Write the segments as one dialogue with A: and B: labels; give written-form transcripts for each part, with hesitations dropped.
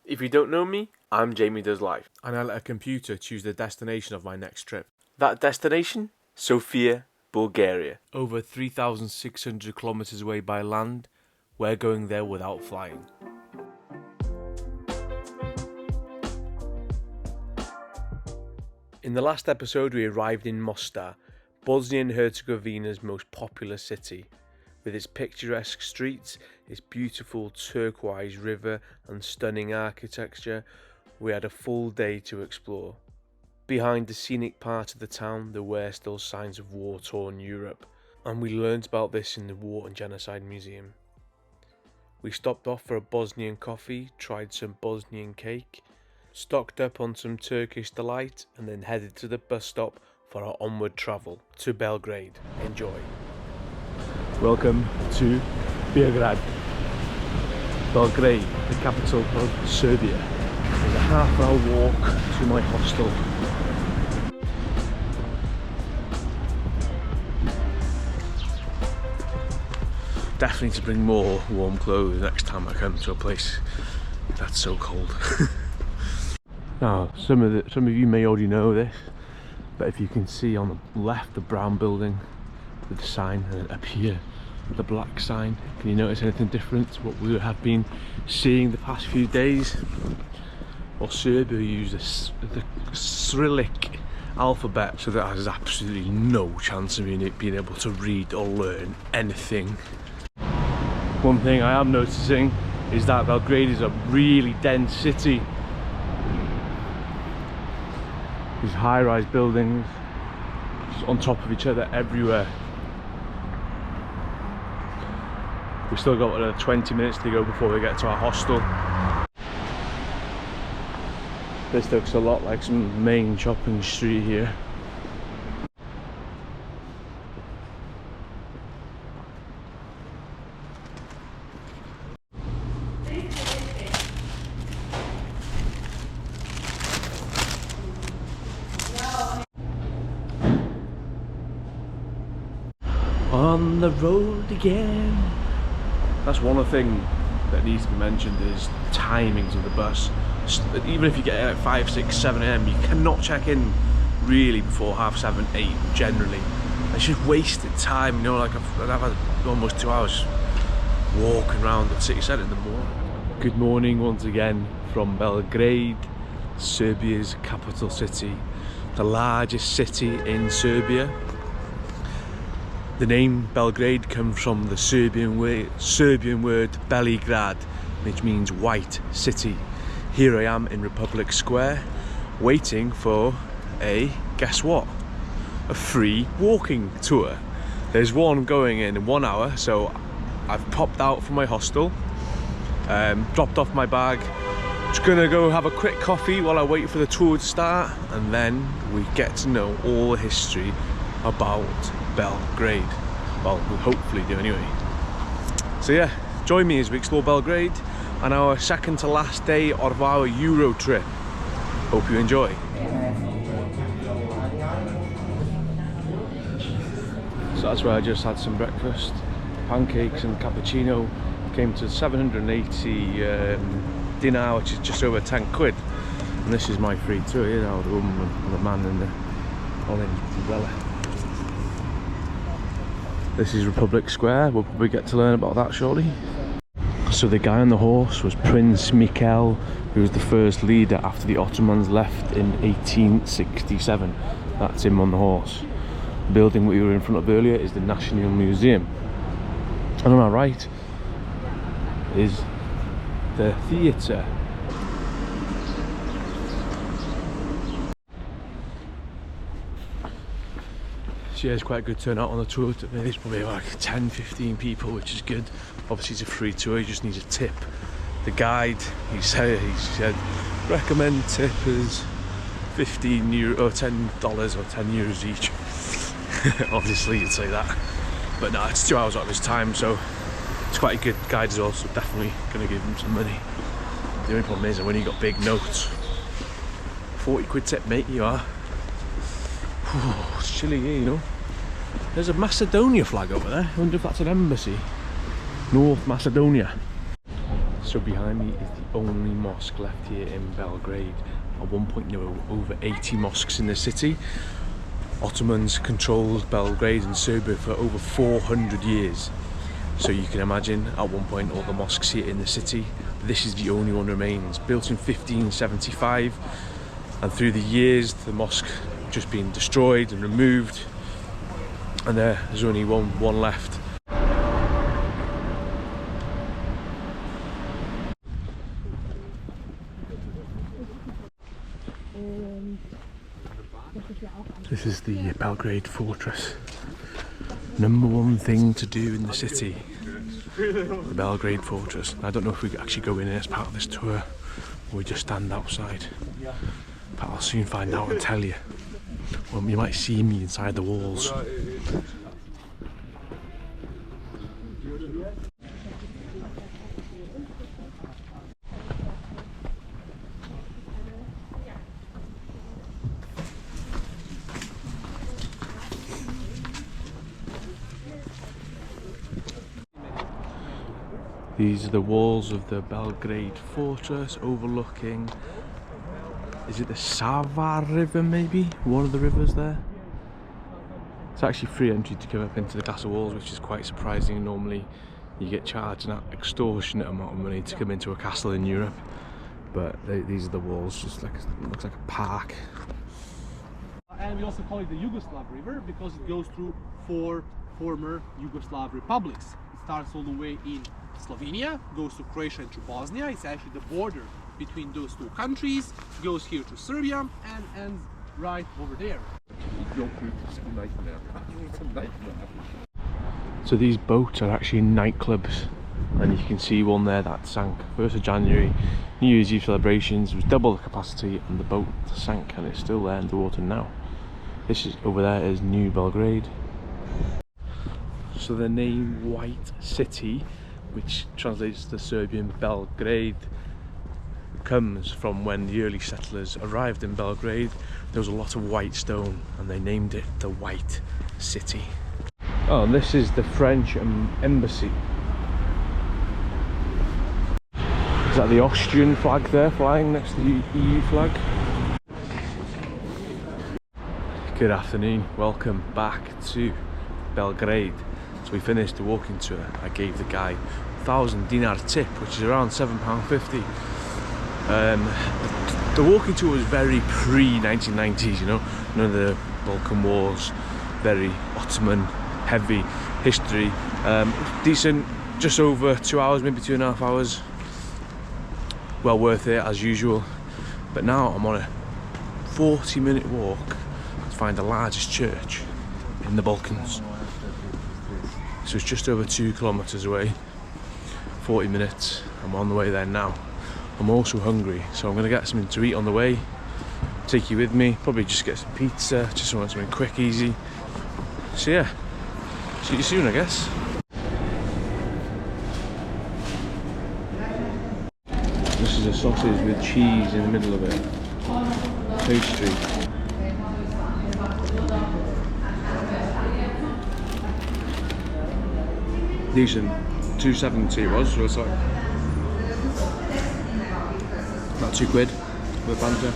A: If you don't know me, I'm Jamie Does Life, and I let a computer choose the destination of my next trip. That destination? Sofia, Bulgaria. Over 3,600 kilometers away by land, we're going there without flying. In the last episode, we arrived in Mostar, Bosnia and Herzegovina's most popular city. With its picturesque streets, its beautiful turquoise river and stunning architecture, we had a full day to explore. Behind the scenic part of the town, there were still signs of war-torn Europe, and we learnt about this in the War and Genocide Museum. We stopped off for a Bosnian coffee, tried some Bosnian cake, stocked up on some Turkish delight, and then headed to the bus stop for our onward travel to Belgrade. Enjoy. Welcome to Beograd. Belgrade, the capital of Serbia. There's a half-hour walk to my hostel. Definitely to bring more warm clothes next time I come to a place that's so cold. Now, some of you may already know this, but if you can see on the left the brown building with the sign, and up here the black sign, can you notice anything different to what we have been seeing the past few days? Well, Serbia use the Cyrillic alphabet, so that has absolutely no chance of being able to read or learn anything. One thing I am noticing is that Belgrade is a really dense city. These high-rise buildings just on top of each other everywhere. We've still got another 20 minutes to go before we get to our hostel. This looks a lot like some main shopping street here. On the road again. That's one thing that needs to be mentioned is timings of the bus. Even if you get at 5, 6, 7 a.m, you cannot check in really before 7:30, 8 generally. It's just wasted time, you know, like I've had almost 2 hours walking around the city centre in the morning. Good morning once again from Belgrade, Serbia's capital city, the largest city in Serbia. The name Belgrade comes from the Serbian word Belgrade, which means white city. Here I am in Republic Square, waiting for guess what? A free walking tour. There's one going in 1 hour, so I've popped out from my hostel, dropped off my bag, just gonna go have a quick coffee while I wait for the tour to start, and then we get to know all the history about Belgrade. Well, we'll hopefully do anyway. So yeah, join me as we explore Belgrade on our second to last day of our Euro trip. Hope you enjoy. So that's where I just had some breakfast, pancakes and cappuccino. Came to 780 dinar, which is just over 10 quid. And this is my free tour here now, the woman and the man in the orange umbrella. This is Republic Square, we'll probably get to learn about that shortly. So the guy on the horse was Prince Mikhail, who was the first leader after the Ottomans left in 1867. That's him on the horse. The building we were in front of earlier is the National Museum. And on our right is the theatre. So yeah, it's quite a good turnout on the tour today. There's probably like 10-15 people, which is good. Obviously it's a free tour, you just need a tip. The guide, he said recommend tip is €15 or $10 or €10 each. Obviously you'd say that, but no, it's 2 hours out of his time, so it's quite a good guide as well, so definitely gonna give him some money. The only problem is that when you got big notes, 40 quid tip, mate, you are. It's chilly here, you know. There's a Macedonia flag over there. I wonder if that's an embassy. North Macedonia. So So behind me is the only mosque left here in Belgrade. At one point there were over 80 mosques in the city. Ottomans controlled Belgrade and Serbia for over 400 years. So you can imagine at one point all the mosques here in the city. This is the only one remains, built in 1575, and through the years the mosque just been destroyed and removed, and there's only one left. This is the Belgrade fortress. Number one thing to do in the city, the Belgrade fortress. I don't know if we could actually go in as part of this tour, or we just stand outside. But I'll soon find out and tell you. Well, you might see me inside the walls. These are the walls of the Belgrade fortress overlooking, is it the Sava river maybe? One of the rivers there. It's actually free entry to come up into the castle walls, which is quite surprising. Normally you get charged an extortionate amount of money to come into a castle in Europe. But these are the walls, just like, it looks like a park.
B: And we also call it the Yugoslav River because it goes through 4 former Yugoslav republics. It starts all the way in Slovenia, goes to Croatia and to Bosnia. It's actually the border between those two countries, goes here to Serbia and ends right over there.
A: So these boats are actually nightclubs, and you can see one there that sank 1st of January, New Year's Eve celebrations. It was double the capacity and the boat sank, and it's still there underwater now. This is over there is New Belgrade. So the name White City, which translates to Serbian Belgrade, comes from when the early settlers arrived in Belgrade. There was a lot of white stone and they named it the White City. Oh, and this is the French embassy. Is that the Austrian flag there flying next to the EU flag? Good afternoon, welcome back to Belgrade. So we finished the walking tour. I gave the guy 1,000 dinar tip, which is around £7.50. The walking tour was very pre-1990s, you know, none of the Balkan Wars, very Ottoman heavy history. Decent, just over 2 hours, maybe 2.5 hours. Well worth it as usual. But now I'm on a 40-minute walk to find the largest church in the Balkans. So it's just over 2 kilometers away, 40 minutes. I'm on the way there now. I'm also hungry, so I'm gonna get something to eat on the way. Take you with me, probably just get some pizza, just want something quick, easy. So yeah, see you soon, I guess. This is a sausage with cheese in the middle of it. Pastry. Decent. 2.70 was, so it's like about £2 for the banter.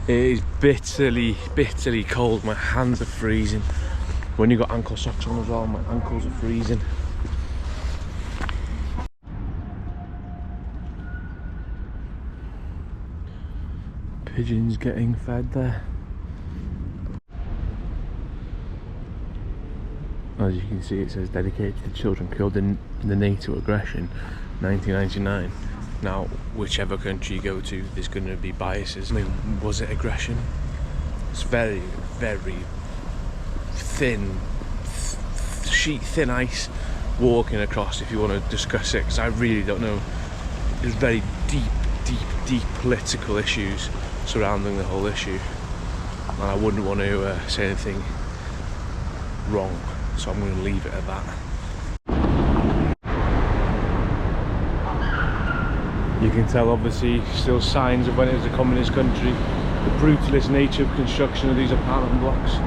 A: It is bitterly cold. My hands are freezing. When you got ankle socks on as well, my ankles are freezing. Pigeons getting fed there. As you can see, it says dedicated to children killed in the NATO aggression 1999. Now, whichever country you go to, there's going to be biases. I mean, was it aggression? It's very thin ice walking across if you want to discuss it, because I really don't know. There's very deep political issues surrounding the whole issue, and I wouldn't want to say anything wrong. So I'm going to leave it at that. You can tell obviously still signs of when it was a communist country. The brutalist nature of construction of these apartment blocks.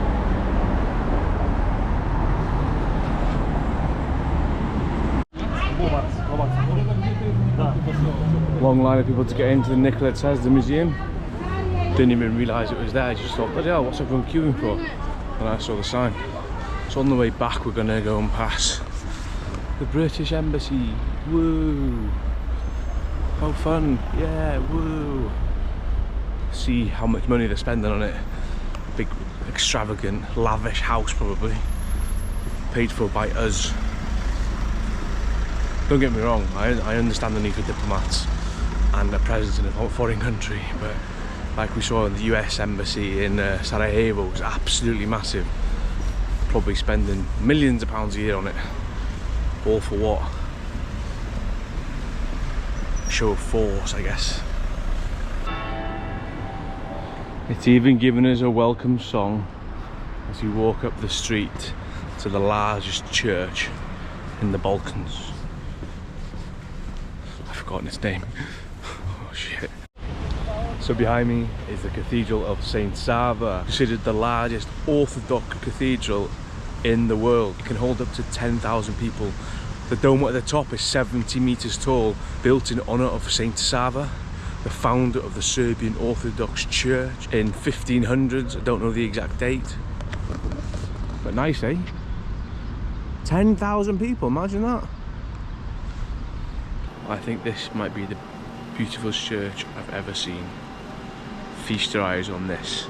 A: Long line of people to get into the Nikola Tesla Museum. Didn't even realise it was there. I just thought, bloody hell, what's everyone queuing for? And I saw the sign. So on the way back, we're gonna go and pass the British Embassy. Woo! How fun! Yeah, woo! See how much money they're spending on it. Big, extravagant, lavish house probably. Paid for by us. Don't get me wrong, I understand the need for diplomats and a president in a foreign country, but like we saw in the US Embassy in Sarajevo, was absolutely massive. Probably spending millions of pounds a year on it. All for what? A show of force, I guess. It's even given us a welcome song as we walk up the street to the largest church in the Balkans. I've forgotten its name. Oh shit. So behind me is the Cathedral of Saint Sava, considered the largest Orthodox cathedral in the world. It can hold up to 10,000 people. The dome at the top is 70 meters tall, built in honor of Saint Sava, the founder of the Serbian Orthodox Church in 1500s. I don't know the exact date, but nice, eh? 10,000 people, imagine that. I think this might be the beautifulest church I've ever seen. Feast your eyes on this.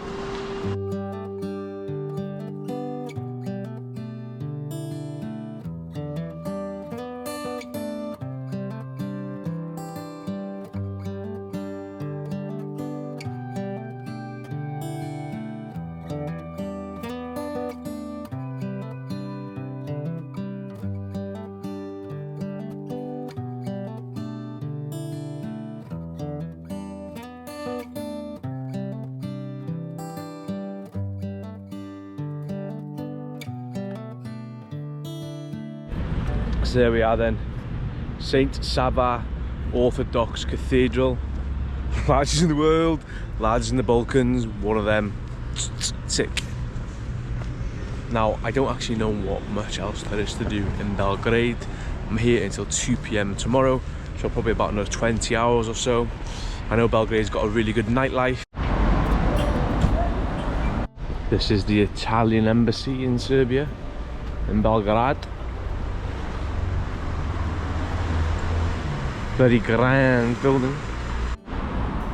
A: So there we are then, Saint Sava Orthodox Cathedral, largest in the world, largest in the Balkans, one of them, tick. Now I don't actually know what much else there is to do in Belgrade. I'm here until 2 PM tomorrow, so probably about another 20 hours or so. I know Belgrade's got a really good nightlife. This is the Italian embassy in Serbia, in Belgrade. Very grand building.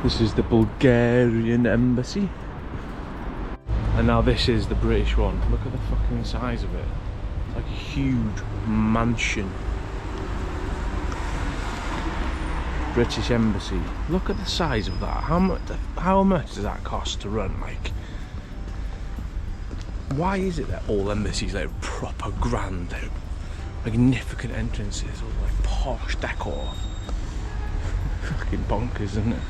A: This is the Bulgarian embassy. And now this is the British one. Look at the fucking size of it. It's like a huge mansion. British embassy. Look at the size of that. How much does that cost to run? Like, why is it that all embassies like proper grand, like, magnificent entrances, all like posh decor? Fucking bonkers, isn't it?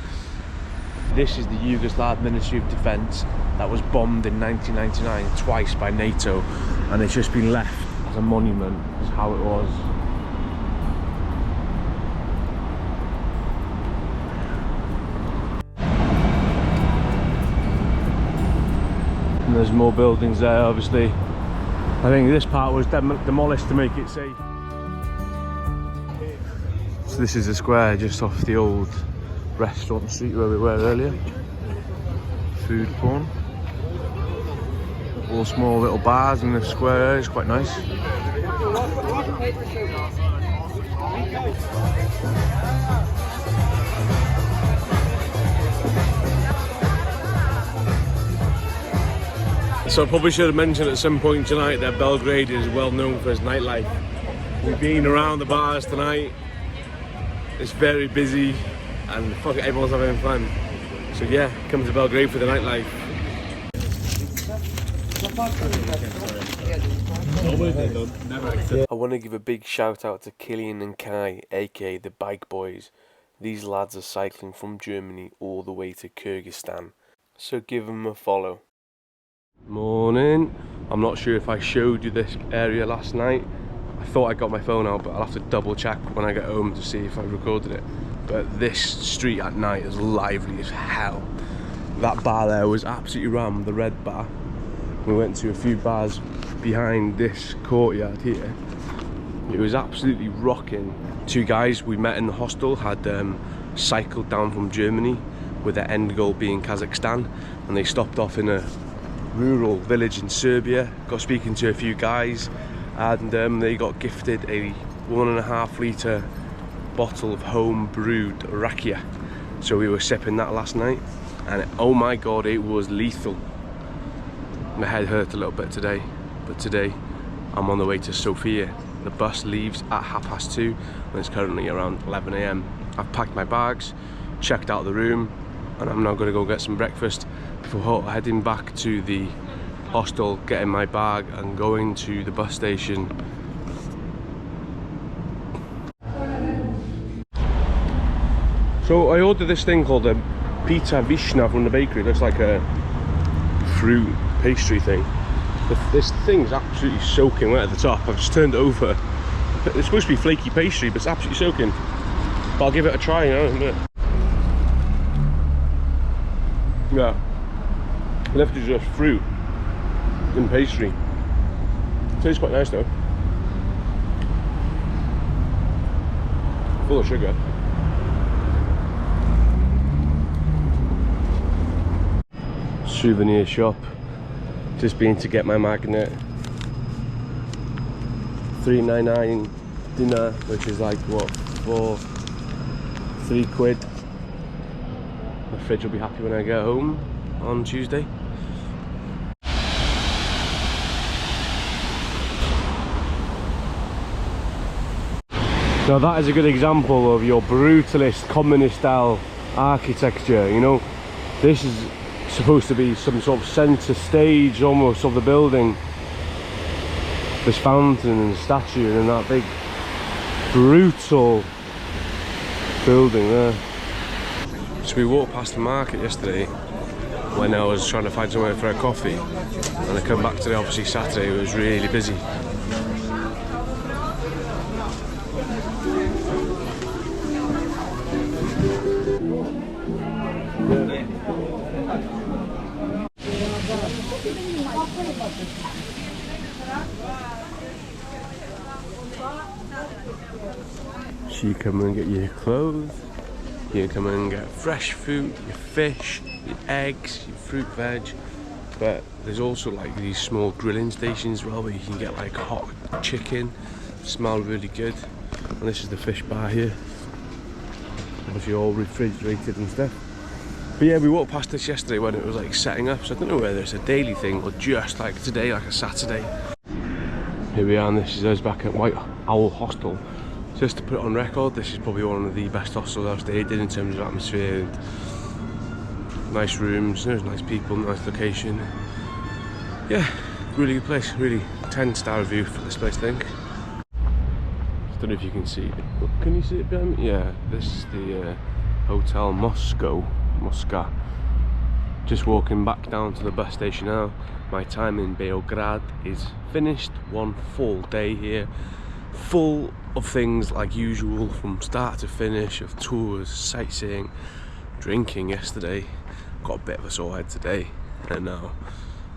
A: This is the Yugoslav Ministry of Defence that was bombed in 1999 twice by NATO, and it's just been left as a monument. That's how it was. And there's more buildings there, obviously. I think this part was demolished to make it safe. So this is the square just off the old restaurant street where we were earlier. Food corn. All small little bars in the square area, it's quite nice. So I probably should have mentioned at some point tonight that Belgrade is well known for its nightlife. We've been around the bars tonight. It's very busy and fuck it, everyone's having fun. So yeah, come to Belgrade for the nightlife. I want to give a big shout out to Killian and Kai, aka the Bike Boys. These lads are cycling from Germany all the way to Kyrgyzstan. So give them a follow. Morning. I'm not sure if I showed you this area last night. I thought I got my phone out, but I'll have to double check when I get home to see if I recorded it. But this street at night is lively as hell. That bar there was absolutely rammed, the red bar. We went to a few bars behind this courtyard here. It was absolutely rocking. Two guys we met in the hostel had cycled down from Germany with their end goal being Kazakhstan, and they stopped off in a rural village in Serbia, got speaking to a few guys, and they got gifted a 1.5 litre bottle of home brewed rakia. So we were sipping that last night, and oh my god, it was lethal. My head hurt a little bit today, but today I'm on the way to Sofia. The bus leaves at 2:30 and it's currently around 11 AM. I've packed my bags, checked out the room, and I'm now going to go get some breakfast before heading back to the hostel, getting my bag and going to the bus station. So I ordered this thing called a pita vishna from the bakery. It looks like a fruit pastry thing. This thing's absolutely soaking wet at the top. I've just turned it over. It's supposed to be flaky pastry, but it's absolutely soaking. But I'll give it a try, you know, in a minute. Yeah, left is just fruit and pastry. Tastes quite nice though. Full of sugar. Souvenir shop. Just been to get my magnet. $3.99 dinner, which is like what, 3 quid. My fridge will be happy when I get home on Tuesday. Now that is a good example of your brutalist communist style architecture, you know. This is supposed to be some sort of centre stage almost of the building. This fountain and statue and that big brutal building there. So we walked past the market yesterday when I was trying to find somewhere for a coffee, and I come back today, obviously Saturday, it was really busy. So you come and get your clothes, you come and get fresh food, your fish, your eggs, your fruit, veg, but there's also like these small grilling stations as well where you can get like hot chicken, smell really good. And this is the fish bar here, obviously all refrigerated and stuff. But yeah, we walked past this yesterday when it was like setting up, so I don't know whether it's a daily thing or just like today, like a Saturday. Here we are, and this is us back at White Owl Hostel. Just to put it on record, this is probably one of the best hostels I've stayed in terms of atmosphere and nice rooms, there's nice people, nice location. Yeah, really good place, really 10-star review for this place, I think. Don't know if you can see it. Can you see it behind me? Yeah, this is the Hotel Moscow. Just walking back down to the bus station now. My time in Beograd is finished. One full day here, full of things like usual from start to finish, of tours, sightseeing, drinking yesterday. Got a bit of a sore head today, and now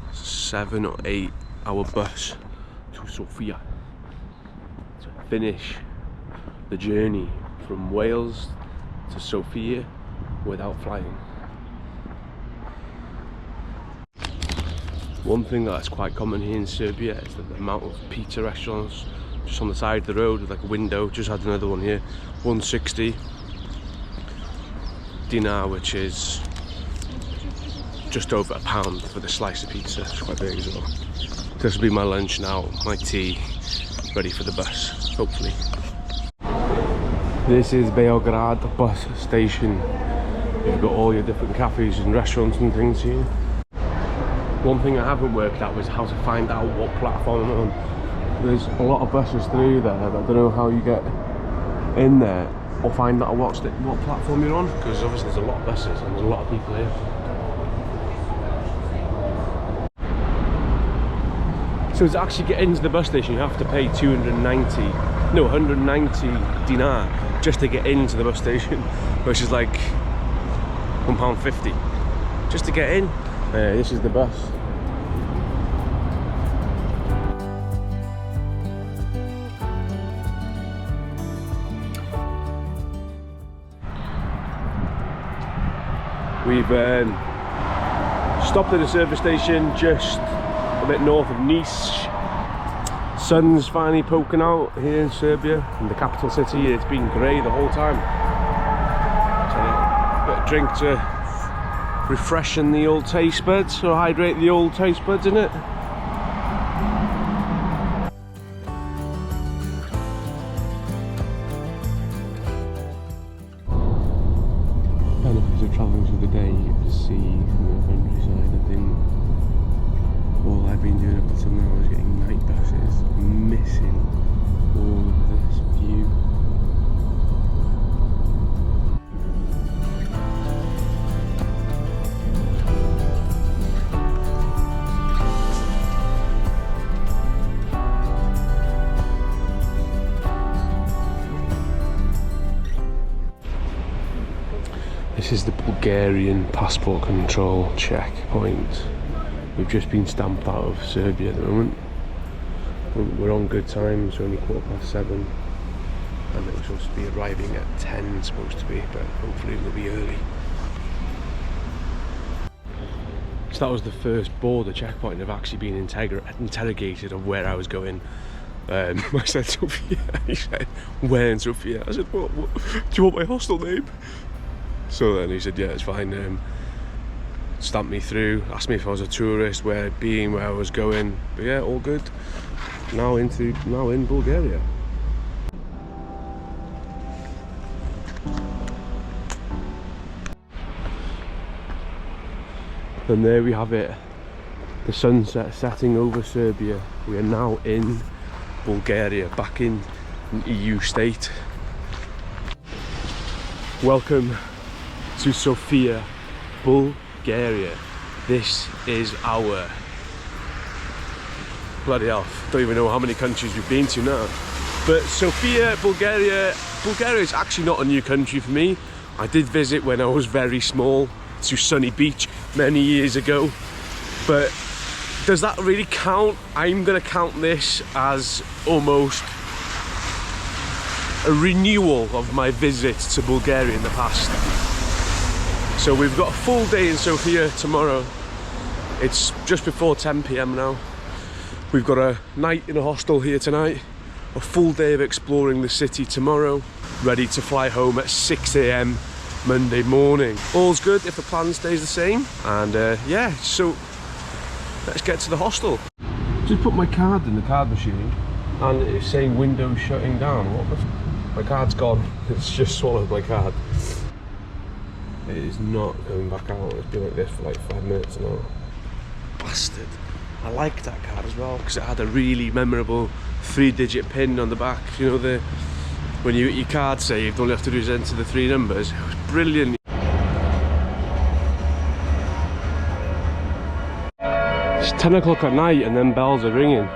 A: it's a 7 or 8 hour bus to Sofia to finish the journey from Wales to Sofia without flying. One thing that's quite common here in Serbia is that the amount of pizza restaurants just on the side of the road with like a window. Just had another one here, 160 dinar, which is just over £1 for the slice of pizza. It's quite big as well. This will be my lunch now, my tea, ready for the bus, hopefully. This is Beograd bus station. You've got all your different cafes and restaurants and things here. One thing I haven't worked out was how to find out what platform I'm on. There's a lot of buses through there, but I don't know how you get in there or find out what platform you're on, because obviously there's a lot of buses and there's a lot of people here. So to actually get into the bus station you have to pay 190 dinar just to get into the bus station, which is like £1.50 just to get in. This is the bus. We've stopped at a service station just a bit north of Nice. Sun's finally poking out here in Serbia, in the capital city. It's been grey the whole time. So a bit of drink to refreshen the old taste buds, or hydrate the old taste buds, innit? Benefits of travelling through the day, you get to see from the countryside. All I've been doing up until now is getting night buses, missing all of this view. This is the Bulgarian passport control checkpoint. We've just been stamped out of Serbia at the moment. We're on good time, it's only 7:15, and we're supposed to be arriving at 10, supposed to be, but hopefully we'll be early. So that was the first border checkpoint I've actually been interrogated of where I was going. I said Sofia, he said, where in Sofia? I said, what, do you want my hostel name? So then he said, yeah, it's fine. Stamped me through, asked me if I was a tourist, where I'd been, where I was going. But yeah, all good. Now in Bulgaria. And there we have it. The sunset setting over Serbia. We are now in Bulgaria, back in an EU state. Welcome to Sofia, Bulgaria. This is our... Bloody hell, don't even know how many countries we've been to now. But Sofia, Bulgaria is actually not a new country for me. I did visit when I was very small to Sunny Beach many years ago. But does that really count? I'm gonna count this as almost a renewal of my visit to Bulgaria in the past. So we've got a full day in Sofia tomorrow. It's just before 10 PM now. We've got a night in a hostel here tonight, a full day of exploring the city tomorrow, ready to fly home at 6 AM Monday morning. All's good if the plan stays the same. And yeah, so let's get to the hostel. Just put my card in the card machine and it's saying windows shutting down. What the f? My card's gone. It's just swallowed my card. It is not going back out. It's been like this for like 5 minutes now. Bastard. I liked that card as well because it had a really memorable 3-digit pin on the back. You know, when you get your card saved, all you have to do is enter the 3 numbers. It was brilliant. It's 10 o'clock at night and then bells are ringing.